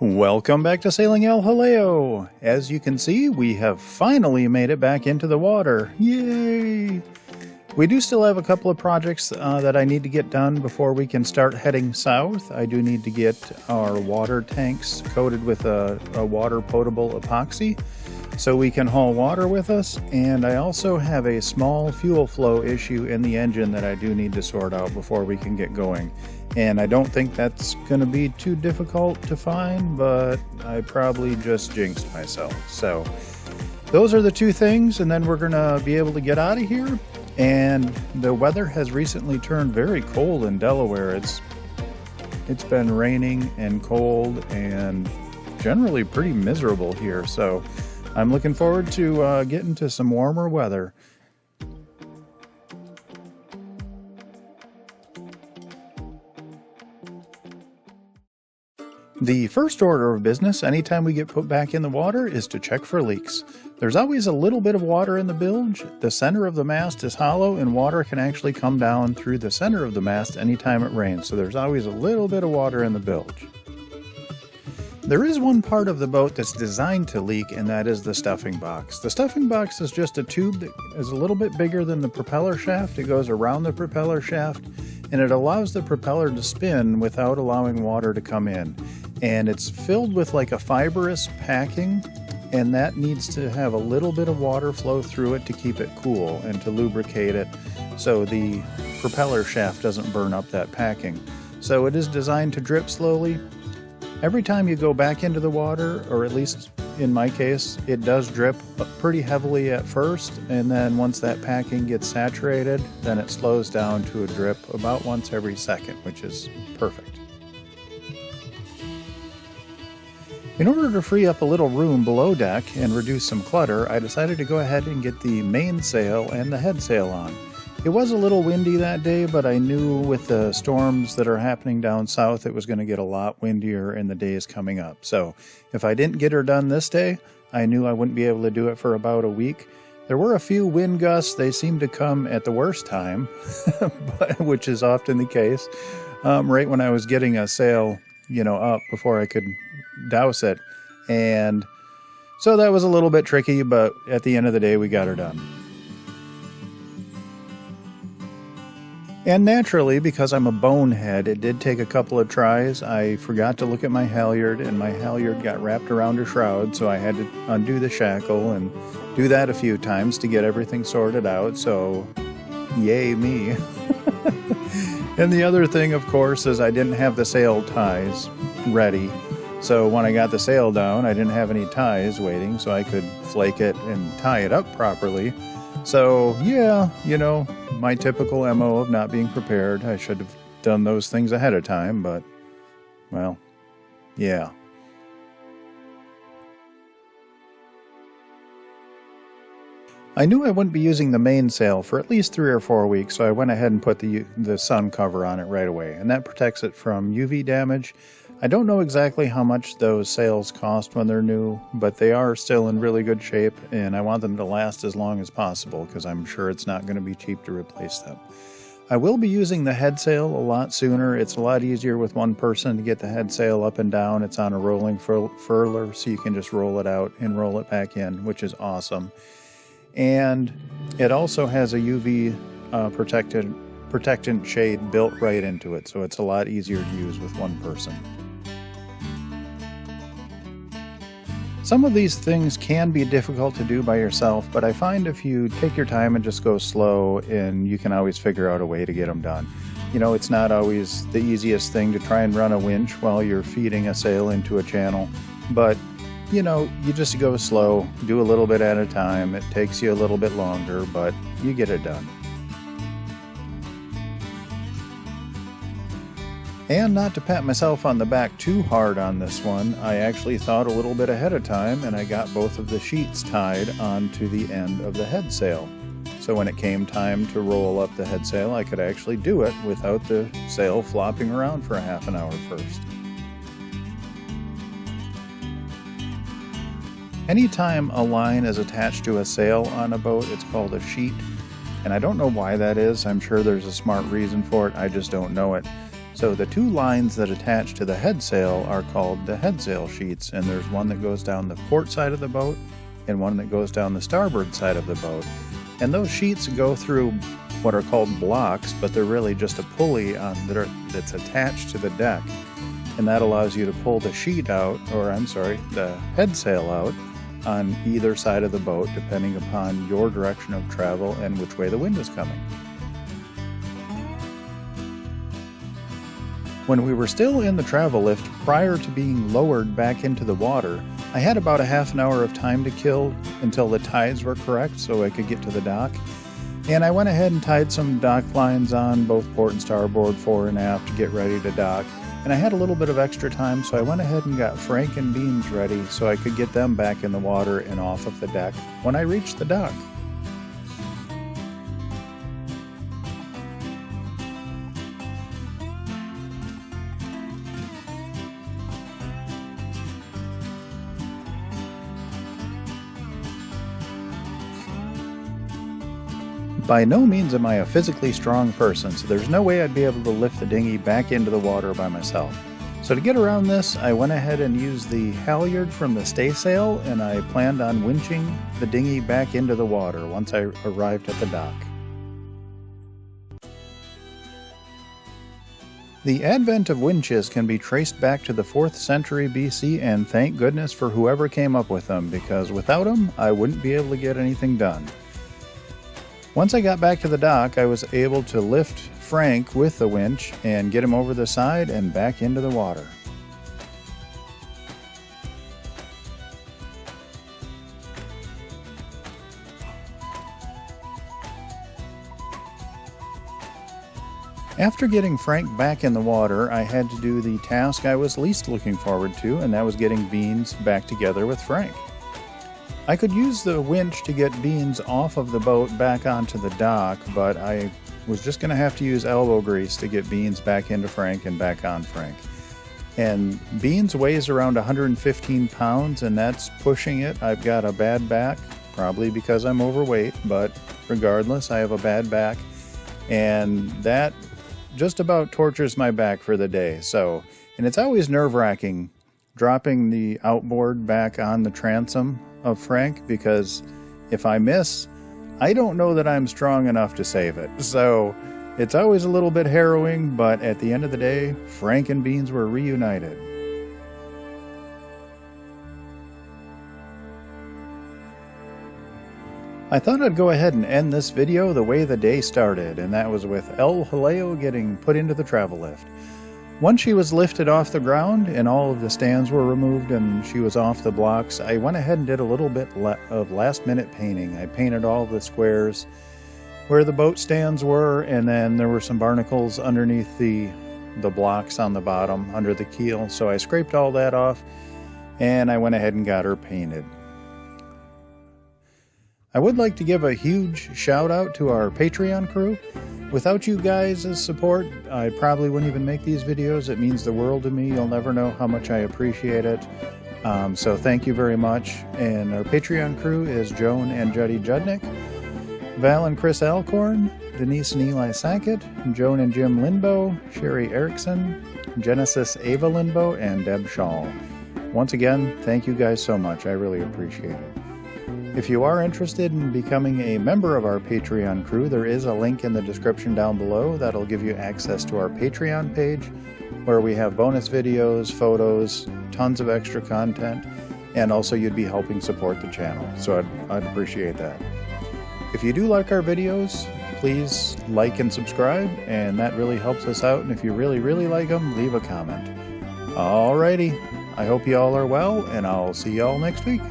Welcome back to Sailing El Jaleo. As you can see, we have finally made it back into the water. Yay! We do still have a couple of projects that I need to get done before we can start heading south. I do need to get our water tanks coated with a water potable epoxy so we can haul water with us. And I also have a small fuel flow issue in the engine that I do need to sort out before we can get going. And I don't think that's going to be too difficult to find, but I probably just jinxed myself. So those are the two things, and then we're going to be able to get out of here. And the weather has recently turned very cold in Delaware. It's been raining and cold and generally pretty miserable here. So I'm looking forward to getting to some warmer weather. The first order of business anytime we get put back in the water is to check for leaks. There's always a little bit of water in the bilge. The center of the mast is hollow and water can actually come down through the center of the mast anytime it rains, so there's always a little bit of water in the bilge. There is one part of the boat that's designed to leak, and that is the stuffing box. The stuffing box is just a tube that is a little bit bigger than the propeller shaft. It goes around the propeller shaft and it allows the propeller to spin without allowing water to come in. And it's filled with like a fibrous packing, and that needs to have a little bit of water flow through it to keep it cool and to lubricate it so the propeller shaft doesn't burn up that packing. So it is designed to drip slowly. Every time you go back into the water, or at least in my case, it does drip pretty heavily at first, and then once that packing gets saturated, then it slows down to a drip about once every second, which is perfect. In order to free up a little room below deck and reduce some clutter, I decided to go ahead and get the mainsail and the headsail on. It was a little windy that day, but I knew with the storms that are happening down south, it was going to get a lot windier in the days coming up. So if I didn't get her done this day, I knew I wouldn't be able to do it for about a week. There were a few wind gusts. They seemed to come at the worst time, which is often the case, right when I was getting a sail, up before I could douse it. And so that was a little bit tricky, but at the end of the day, we got her done. And naturally, because I'm a bonehead, it did take a couple of tries. I forgot to look at my halyard, and my halyard got wrapped around a shroud, so I had to undo the shackle and do that a few times to get everything sorted out, so yay me. And the other thing, of course, is I didn't have the sail ties ready. So when I got the sail down, I didn't have any ties waiting, so I could flake it and tie it up properly. So yeah, my typical MO of not being prepared. I should have done those things ahead of time, but, well, yeah. I knew I wouldn't be using the mainsail for at least 3 or 4 weeks, so I went ahead and put the sun cover on it right away, and that protects it from UV damage. I don't know exactly how much those sails cost when they're new, but they are still in really good shape, and I want them to last as long as possible because I'm sure it's not going to be cheap to replace them. I will be using the headsail a lot sooner. It's a lot easier with one person to get the headsail up and down. It's on a rolling furler, so you can just roll it out and roll it back in, which is awesome. And it also has a UV protectant shade built right into it, so it's a lot easier to use with one person. Some of these things can be difficult to do by yourself, but I find if you take your time and just go slow, and you can always figure out a way to get them done. It's not always the easiest thing to try and run a winch while you're feeding a sail into a channel, but you just go slow, do a little bit at a time. It takes you a little bit longer, but you get it done. And not to pat myself on the back too hard on this one, I actually thought a little bit ahead of time, and I got both of the sheets tied onto the end of the headsail. So when it came time to roll up the headsail, I could actually do it without the sail flopping around for a half an hour first. Anytime a line is attached to a sail on a boat, it's called a sheet. And I don't know why that is. I'm sure there's a smart reason for it. I just don't know it. So the two lines that attach to the head sail are called the head sail sheets, and there's one that goes down the port side of the boat and one that goes down the starboard side of the boat. And those sheets go through what are called blocks, but they're really just a pulley that's attached to the deck. And that allows you to pull the sheet out, the head sail out on either side of the boat, depending upon your direction of travel and which way the wind is coming. When we were still in the travel lift prior to being lowered back into the water, I had about a half an hour of time to kill until the tides were correct so I could get to the dock. And I went ahead and tied some dock lines on both port and starboard, fore and aft, to get ready to dock. And I had a little bit of extra time, so I went ahead and got Frank and Beans ready so I could get them back in the water and off of the deck when I reached the dock. By no means am I a physically strong person, so there's no way I'd be able to lift the dinghy back into the water by myself. So to get around this, I went ahead and used the halyard from the staysail, and I planned on winching the dinghy back into the water once I arrived at the dock. The advent of winches can be traced back to the 4th century BC, and thank goodness for whoever came up with them, because without them, I wouldn't be able to get anything done. Once I got back to the dock, I was able to lift Frank with the winch and get him over the side and back into the water. After getting Frank back in the water, I had to do the task I was least looking forward to, and that was getting Beans back together with Frank. I could use the winch to get Beans off of the boat back onto the dock, but I was just going to have to use elbow grease to get Beans back into Frank and back on Frank. And Beans weighs around 115 pounds, and that's pushing it. I've got a bad back, probably because I'm overweight, but regardless, I have a bad back, and that just about tortures my back for the day. And it's always nerve-wracking dropping the outboard back on the transom of Frank, because if I miss, I don't know that I'm strong enough to save it. So it's always a little bit harrowing, but at the end of the day, Frank and Beans were reunited. I thought I'd go ahead and end this video the way the day started, and that was with Jaleo getting put into the travel lift. Once she was lifted off the ground and all of the stands were removed and she was off the blocks, I went ahead and did a little bit of last-minute painting. I painted all the squares where the boat stands were, and then there were some barnacles underneath the blocks on the bottom under the keel. So I scraped all that off and I went ahead and got her painted. I would like to give a huge shout out to our Patreon crew. Without you guys' support, I probably wouldn't even make these videos. It means the world to me. You'll never know how much I appreciate it. So thank you very much. And our Patreon crew is Joan and Judy Judnick, Val and Chris Alcorn, Denise and Eli Sackett, Joan and Jim Lindbow, Sherry Erickson, Genesis Ava Lindbow, and Deb Shaw. Once again, thank you guys so much. I really appreciate it. If you are interested in becoming a member of our Patreon crew, there is a link in the description down below that'll give you access to our Patreon page, where we have bonus videos, photos, tons of extra content, and also you'd be helping support the channel, so I'd appreciate that. If you do like our videos, please like and subscribe, and that really helps us out, and if you really, really like them, leave a comment. Alrighty, I hope you all are well, and I'll see you all next week.